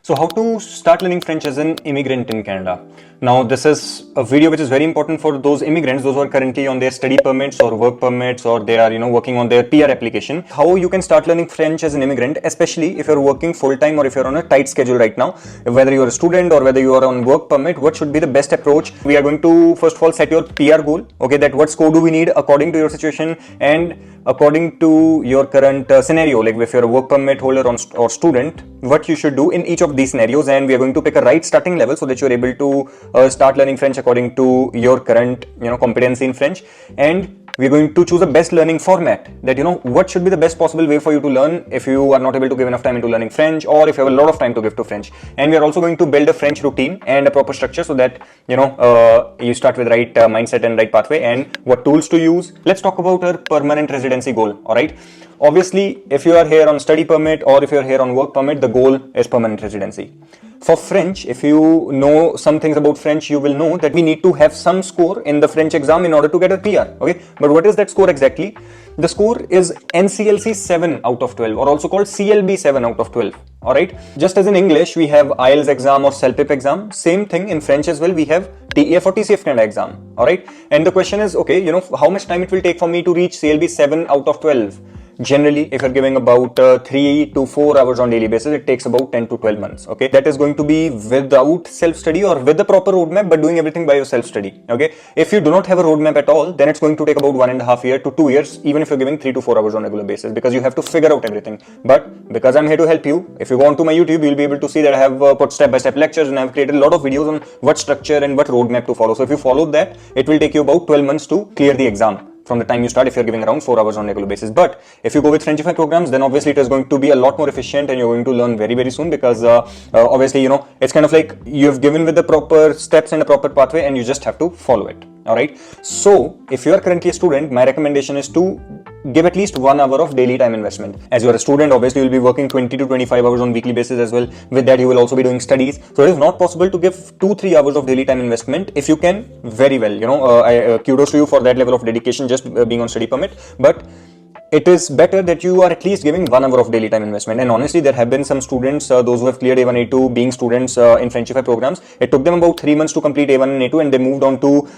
So how to start learning French as an immigrant in Canada. Now this is a video which is very important for those immigrants, those who are currently on their study permits or work permits, or they are working on their PR application. How you can start learning French as an immigrant, especially if you're working full-time or if you're on a tight schedule right now. Whether you're a student or whether you are on work permit, what should be the best approach? We are going to first of all set your PR goal, okay, that what score do we need according to your situation and according to your current scenario, like if you're a work permit holder or student, what you should do in each of these scenarios, and we are going to pick a right starting level so that you're able to start learning French according to your current competency in French. And we're going to choose a best learning format, that what should be the best possible way for you to learn if you are not able to give enough time into learning French, or if you have a lot of time to give to French. And we are also going to build a French routine and a proper structure so that you start with right mindset and right pathway, and what tools to use. Let's talk about our permanent residency goal. All right, obviously if you are here on study permit or if you're here on work permit, the goal is permanent residency. For French, if you know some things about French, you will know that we need to have some score in the French exam in order to get a PR. Okay, but what is that score exactly? The score is NCLC 7 out of 12, or also called CLB 7 out of 12. All right, just as in English we have IELTS exam or CELPIP exam, same thing in French as well. We have TEF or TCF Canada exam. All right, and the question is, okay, how much time it will take for me to reach CLB 7 out of 12? Generally, if you're giving about 3 to 4 hours on daily basis, it takes about 10 to 12 months. Okay, that is going to be without self-study or with the proper roadmap, but doing everything by your self-study. Okay, if you do not have a roadmap at all, then it's going to take about 1.5 years to 2 years, even if you're giving 3 to 4 hours on regular basis, because you have to figure out everything. But because I'm here to help you, if you go onto my YouTube, you'll be able to see that I have put step-by-step lectures, and I've created a lot of videos on what structure and what roadmap to follow. So if you follow that, it will take you about 12 months to clear the exam from the time you start, if you're giving around 4 hours on regular basis. But if you go with Frenchify programs, then obviously it is going to be a lot more efficient, and you're going to learn very, very soon, because obviously, it's kind of like you've given with the proper steps and a proper pathway, and you just have to follow it. All right. So if you are currently a student, my recommendation is to give at least 1 hour of daily time investment. As you are a student, obviously you'll be working 20 to 25 hours on weekly basis as well. With that, you will also be doing studies. So it is not possible to give 2-3 hours of daily time investment. If you can, very well. Kudos to you for that level of dedication, just being on study permit. But it is better that you are at least giving 1 hour of daily time investment. And honestly, there have been some students, those who have cleared A1, A2, being students in Frenchify programs. It took them about 3 months to complete A1 and A2, and they moved on to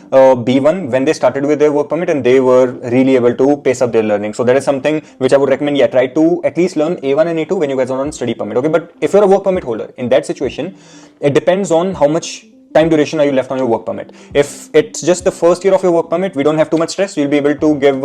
B1 when they started with their work permit, and they were really able to pace up their learning. So that is something which I would recommend. Yeah, try to at least learn A1 and A2 when you guys are on study permit. Okay, but if you're a work permit holder, in that situation, it depends on how much time duration are you left on your work permit. If it's just the first year of your work permit, we don't have too much stress. You'll be able to give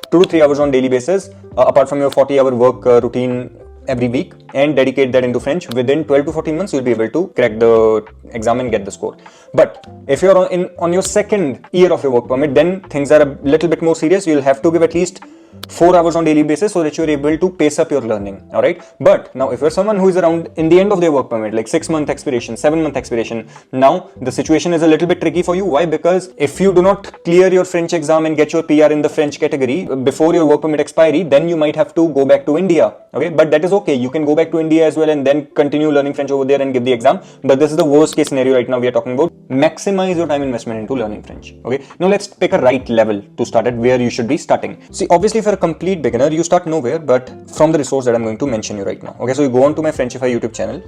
2 to 3 hours on daily basis, apart from your 40-hour work routine every week, and dedicate that into French. Within 12 to 14 months, you'll be able to crack the exam and get the score. But if you're on your second year of your work permit, then things are a little bit more serious. You'll have to give at least 4 hours on daily basis so that you're able to pace up your learning. All right. But now if you're someone who is around in the end of their work permit, like 6-month expiration, 7-month expiration, now the situation is a little bit tricky for you. Why? Because if you do not clear your French exam and get your PR in the French category before your work permit expiry, then you might have to go back to India. Okay, but that is okay. You can go back to India as well and then continue learning French over there and give the exam. But this is the worst case scenario right now we are talking about. Maximize your time investment into learning French. Okay, now let's pick a right level to start at, where you should be starting. See, obviously if you're a complete beginner, you start nowhere but from the resource that I'm going to mention you right now. Okay, so you go on to my Frenchify YouTube channel,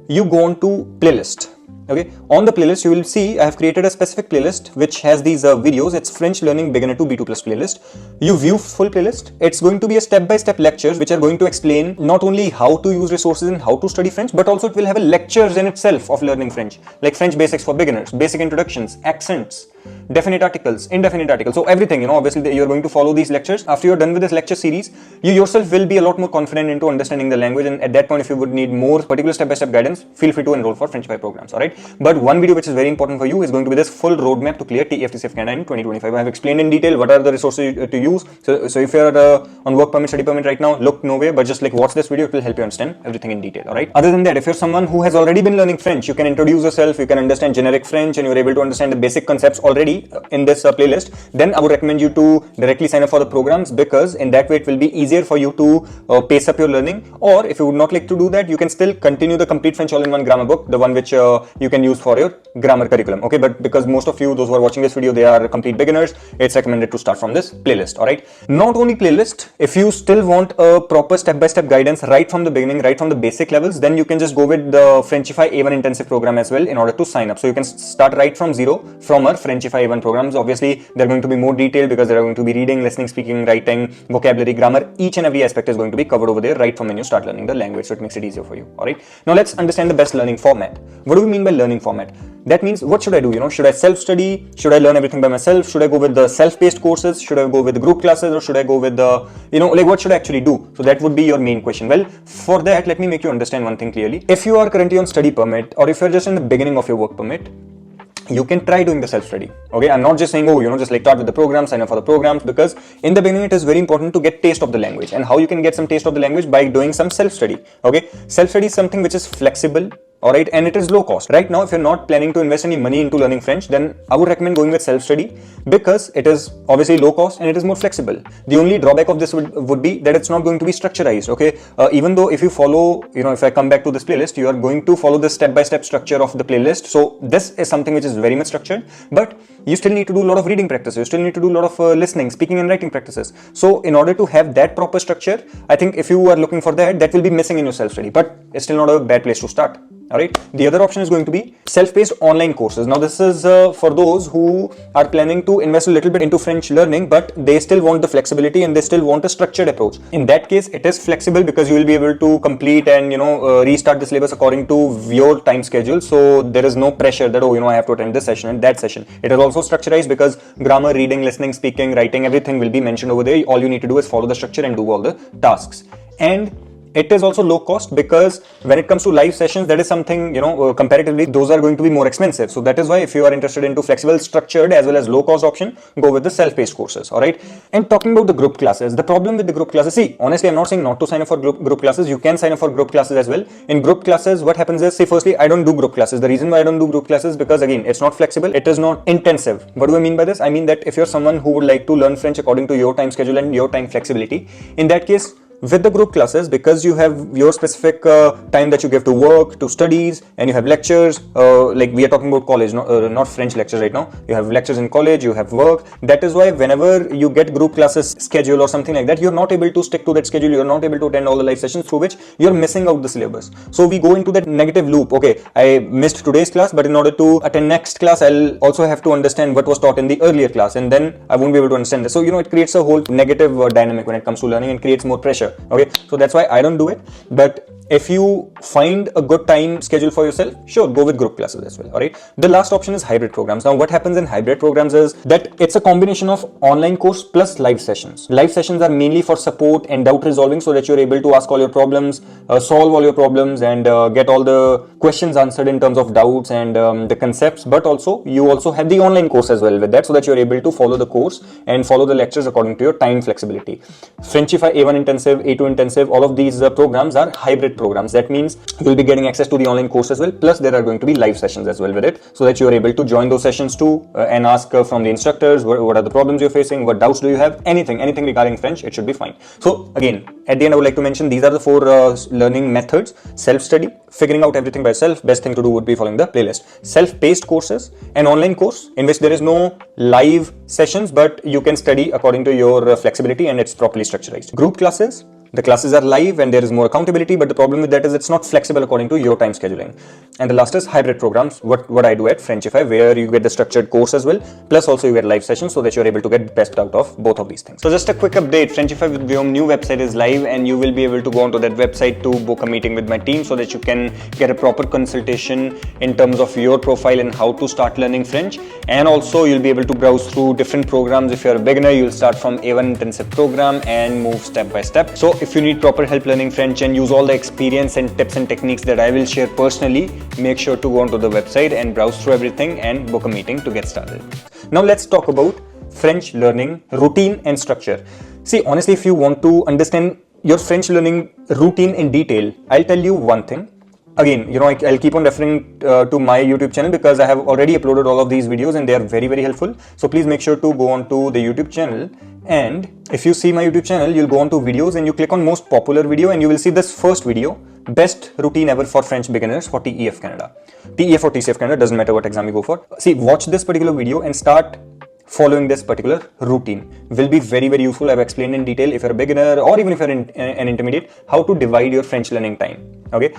you go on to playlist. Okay, on the playlist you will see I have created a specific playlist which has these videos. It's French Learning Beginner to B2 Plus playlist. You view full playlist. It's going to be a step-by-step lectures which are going to explain not only how to use resources and how to study French, but also it will have a lectures in itself of learning French, like French basics for beginners, basic introductions, accents, definite articles, indefinite articles. So everything, obviously you're going to follow these lectures. After you're done with this lecture series, you yourself will be a lot more confident into understanding the language, and at that point if you would need more particular step-by-step guidance, feel free to enroll for Frenchify programs. All right. But one video which is very important for you is going to be this full roadmap to clear TEF Canada in 2025. I have explained in detail what are the resources to use. So if you're on work permit, study permit right now, look nowhere, but just like watch this video, it will help you understand everything in detail. All right. Other than that, if you're someone who has already been learning French, you can introduce yourself, you can understand generic French, and you're able to understand the basic concepts already in this playlist, then I would recommend you to directly sign up for the programs, because in that way it will be easier for you to pace up your learning. Or if you would not like to do that, you can still continue the complete French all-in-one grammar book, the one which you you can use for your grammar curriculum. Okay, but because most of you, those who are watching this video, they are complete beginners, it's recommended to start from this playlist. All right, not only playlist, if you still want a proper step-by-step guidance right from the beginning, right from the basic levels, then you can just go with the Frenchify A1 intensive program as well in order to sign up. So you can start right from zero from our Frenchify A1 programs. Obviously, they're going to be more detailed because they're going to be reading, listening, speaking, writing, vocabulary, grammar. Each and every aspect is going to be covered over there right from when you start learning the language. So it makes it easier for you. All right. Now let's understand the best learning format. What do we mean by learning format? That means, what should I do? Should I self-study? Should I learn everything by myself? Should I go with the self-paced courses? Should I go with the group classes? Or should I go with the, what should I actually do? So that would be your main question. Well, for that, let me make you understand one thing clearly. If you are currently on study permit, or if you're just in the beginning of your work permit, you can try doing the self-study. Okay, I'm not just saying, just like start with the program, sign up for the programs, because in the beginning it is very important to get taste of the language. And how you can get some taste of the language? By doing some self-study. Okay, self-study is something which is flexible. All right, and it is low cost. Right now, if you're not planning to invest any money into learning French, then I would recommend going with self-study, because it is obviously low cost and it is more flexible. The only drawback of this would be that it's not going to be structurized. Okay, even though if you follow, if I come back to this playlist, you are going to follow the step-by-step structure of the playlist. So this is something which is very much structured, but you still need to do a lot of reading practices. You still need to do a lot of listening, speaking and writing practices. So in order to have that proper structure, I think if you are looking for that will be missing in your self-study, but it's still not a bad place to start. All right. The other option is going to be self-paced online courses. Now, this is for those who are planning to invest a little bit into French learning, but they still want the flexibility and they still want a structured approach. In that case, it is flexible because you will be able to complete and, restart the syllabus according to your time schedule. So there is no pressure that, I have to attend this session and that session. It is also structurized because grammar, reading, listening, speaking, writing, everything will be mentioned over there. All you need to do is follow the structure and do all the tasks. And it is also low cost because when it comes to live sessions, that is something, comparatively, those are going to be more expensive. So that is why if you are interested into flexible, structured as well as low cost option, go with the self-paced courses. All right. And talking about the group classes, the problem with the group classes, see, honestly, I'm not saying not to sign up for group classes. You can sign up for group classes as well. In group classes, what happens is, say, firstly, I don't do group classes. The reason why I don't do group classes is because, again, it's not flexible. It is not intensive. What do I mean by this? I mean that if you're someone who would like to learn French according to your time schedule and your time flexibility, in that case, with the group classes, because you have your specific time that you give to work, to studies, and you have lectures, like we are talking about college, not French lectures right now. You have lectures in college, you have work. That is why whenever you get group classes schedule or something like that, you're not able to stick to that schedule. You're not able to attend all the live sessions, through which you're missing out the syllabus. So we go into that negative loop. Okay, I missed today's class, but in order to attend next class, I'll also have to understand what was taught in the earlier class, and then I won't be able to understand this. So, it creates a whole negative dynamic when it comes to learning and creates more pressure. Okay, so that's why I don't do it. But if you find a good time schedule for yourself, sure, go with group classes as well. All right. The last option is hybrid programs. Now, what happens in hybrid programs is that it's a combination of online course plus live sessions. Live sessions are mainly for support and doubt resolving, so that you're able to ask all your problems, solve all your problems, and get all the questions answered in terms of doubts and the concepts. But also, you also have the online course as well with that, so that you're able to follow the course and follow the lectures according to your time flexibility. Frenchify A1 intensive, A2 intensive, all of these programs are hybrid programs. That means you'll be getting access to the online course as well, plus there are going to be live sessions as well with it, so that you are able to join those sessions too and ask from the instructors what are the problems you're facing, what doubts do you have, anything regarding French, it should be fine. So again, at the end, I would like to mention these are the 4 learning methods: self-study, figuring out everything by self. Best thing to do would be following the playlist. Self-paced courses, an online course in which there is no live sessions, but you can study according to your flexibility and it's properly structured. Group classes, the classes are live and there is more accountability, but the problem with that is it's not flexible according to your time scheduling. And the last is hybrid programs, what I do at Frenchify, where you get the structured course as well, plus also you get live sessions, so that you're able to get best out of both of these things. So just a quick update, Frenchify with Vyom new website is live, and you will be able to go onto that website to book a meeting with my team, so that you can get a proper consultation in terms of your profile and how to start learning French. And also you'll be able to browse through different programs. If you're a beginner, you'll start from A1 intensive program and move step by step. So if you need proper help learning French and use all the experience and tips and techniques that I will share personally, make sure to go onto the website and browse through everything and book a meeting to get started. Now let's talk about French learning routine and structure. See, honestly, if you want to understand your French learning routine in detail, I'll tell you one thing. again, I'll keep on referring to my YouTube channel because I have already uploaded all of these videos and they are very, very helpful. So please make sure to go on to the YouTube channel, and if you see my YouTube channel, you'll go on to videos and you click on most popular video and you will see this first video, best routine ever for French beginners for TEF Canada. TEF or TCF Canada, doesn't matter what exam you go for. See, watch this particular video and start following this particular routine. Will be very, very useful. I've explained in detail if you're a beginner or even if you're an intermediate, how to divide your French learning time. Okay.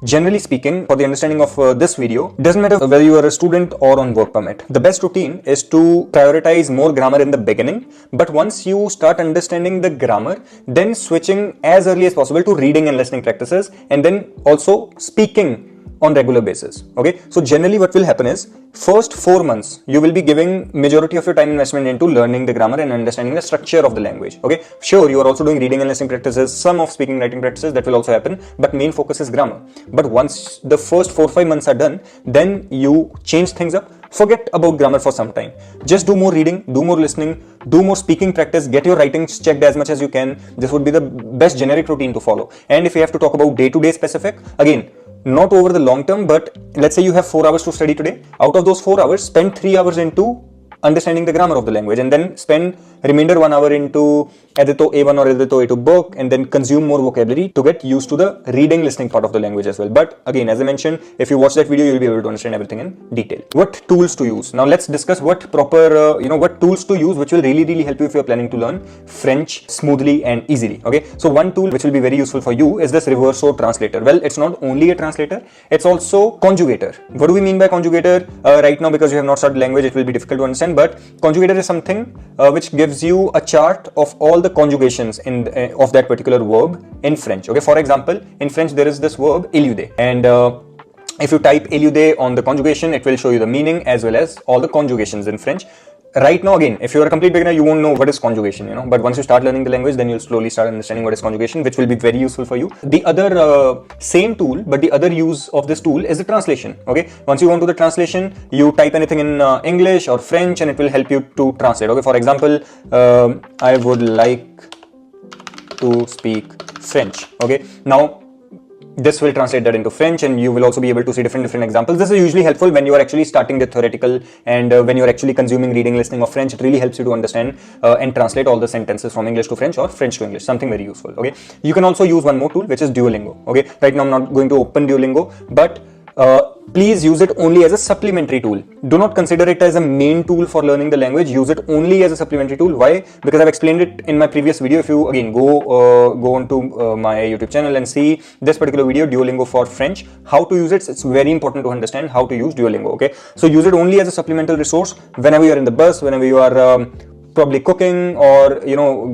Generally speaking, for the understanding of this video, doesn't matter whether you are a student or on work permit. The best routine is to prioritize more grammar in the beginning, but once you start understanding the grammar, then switching as early as possible to reading and listening practices, and then also speaking on regular basis. Okay, so generally what will happen is, first 4 months you will be giving majority of your time investment into learning the grammar and understanding the structure of the language. Okay, sure, you are also doing reading and listening practices, some of speaking writing practices, that will also happen, but main focus is grammar. But once the first 4-5 months are done, then you change things up. Forget about grammar for some time. Just do more reading, do more listening, do more speaking practice, get your writings checked as much as you can. This would be the best generic routine to follow. And if you have to talk about day-to-day specific, again, not over the long term, but let's say you have 4 hours to study today. Out of those 4 hours, spend 3 hours into understanding the grammar of the language, and then spend remainder 1 hour into either to A1 or either to A2 book, and then consume more vocabulary to get used to the reading listening part of the language as well. But again, as I mentioned, if you watch that video, you'll be able to understand everything in detail. What tools to use? Now let's discuss what proper what tools to use which will really help you if you're planning to learn French smoothly and easily. Okay, so one tool which will be very useful for you is this reverso translator. Well, it's not only a translator, it's also conjugator. What do we mean by conjugator? Right now, because you have not studied language, it will be difficult to understand, but conjugator is something which gives you a chart of all the conjugations in of that particular verb in French. Okay, for example, in French there is this verb éluder, and if you type éluder on the conjugation, it will show you the meaning as well as all the conjugations in French. Right now, again, if you're a complete beginner, you won't know what is conjugation, but once you start learning the language, then you'll slowly start understanding what is conjugation, which will be very useful for you. The other same tool, but the other use of this tool is the translation. Okay, once you go to the translation, you type anything in English or French and it will help you to translate. Okay, for example, I would like to speak French. Okay, now this will translate that into French, and you will also be able to see different examples. This is usually helpful when you are actually starting the theoretical, and when you are actually consuming reading listening of French. It really helps you to understand and translate all the sentences from English to French or French to English, something very useful. Okay, you can also use one more tool, which is Duolingo. Okay, right now I'm not going to open Duolingo, but please use it only as a supplementary tool. Do not consider it as a main tool for learning the language. Use it only as a supplementary tool. Why? Because I've explained it in my previous video. If you again go onto my YouTube channel and see this particular video, Duolingo for French, how to use it. It's very important to understand how to use Duolingo. Okay, so use it only as a supplemental resource whenever you are in the bus, whenever you are probably cooking or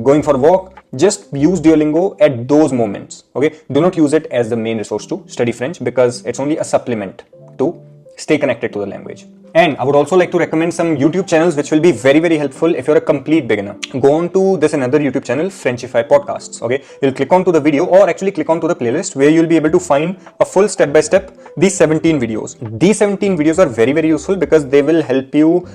going for a walk. Just use Duolingo at those moments. Okay, do not use it as the main resource to study French, because it's only a supplement to stay connected to the language. And I would also like to recommend some YouTube channels which will be very helpful if you're a complete beginner. Go on to this another YouTube channel, Frenchify Podcasts. Okay, you'll click on to the video, or actually click on to the playlist, where you'll be able to find a full step-by-step these 17 videos. These 17 videos are very useful because they will help you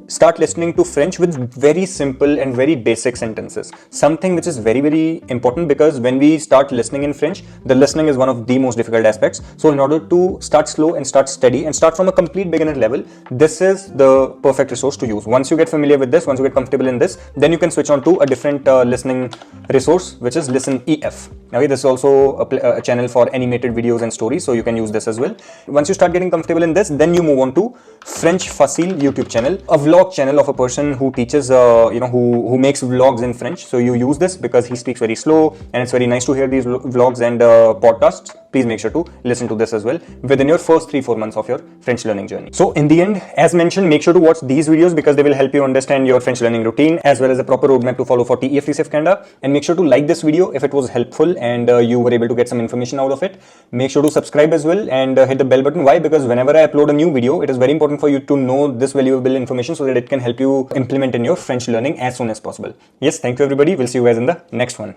start listening to French with very simple and very basic sentences. Something which is very important, because when we start listening in French, the listening is one of the most difficult aspects. So in order to start slow and start steady and start from a complete beginner level, this is the perfect resource to use. Once you get familiar with this, once you get comfortable in this, then you can switch on to a different listening resource, which is Listen EF. Okay, this is also a channel for animated videos and stories, so you can use this as well. Once you start getting comfortable in this, then you move on to French Facile YouTube channel, a vlog channel of a person who teaches, who makes vlogs in French. So you use this because he speaks very slow, and it's very nice to hear these vlogs and podcasts. Please make sure to listen to this as well within your first 3-4 months of your French learning journey. So in the end, as mentioned, make sure to watch these videos because they will help you understand your French learning routine as well as a proper roadmap to follow for TEF Canada. And make sure to like this video if it was helpful and you were able to get some information out of it. Make sure to subscribe as well and hit the bell button. Why? Because whenever I upload a new video, it is very important for you to know this valuable information so that it can help you implement in your French learning as soon as possible. Yes, thank you everybody. We'll see you guys in the next one.